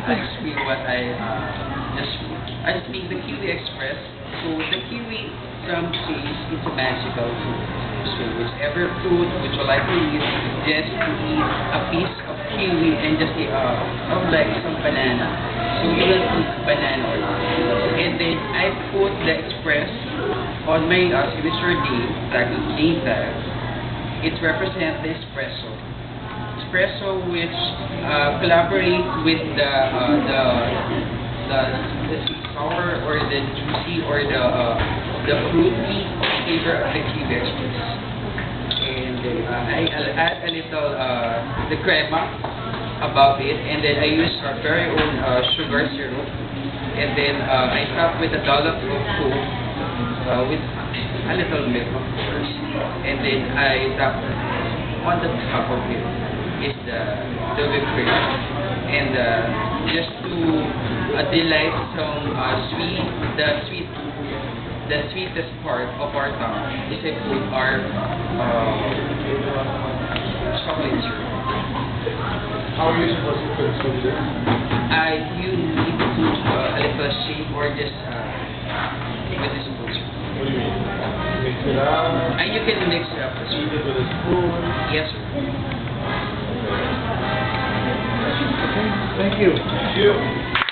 I explain what I just make the Kiwi Express. So the kiwi, some say, is a magical fruit. So whichever fruit which you like to eat, just to eat a piece of kiwi and just like some banana. So you will eat banana or not. And then I put the Express on my signature name, name tag. It represents the espresso. Espresso which collaborate with the sour or the juicy or the fruity flavor of the Kiwi Express. And I'll add a little the crema above it, and then I use our very own sugar syrup, and then I top with a dollop of Coke with a little milk, of course, and then I top on the top of it is the whipped cream, and just to delight some the sweetest part of our tongue is I put our chocolate syrup. How are you supposed to consume this? You need to do a little shake or just with the spoon. What do you mean? Mix it up? And you can mix it up as Eat well. it with a spoon? Yes, sir. Okay. Thank you. Thank you.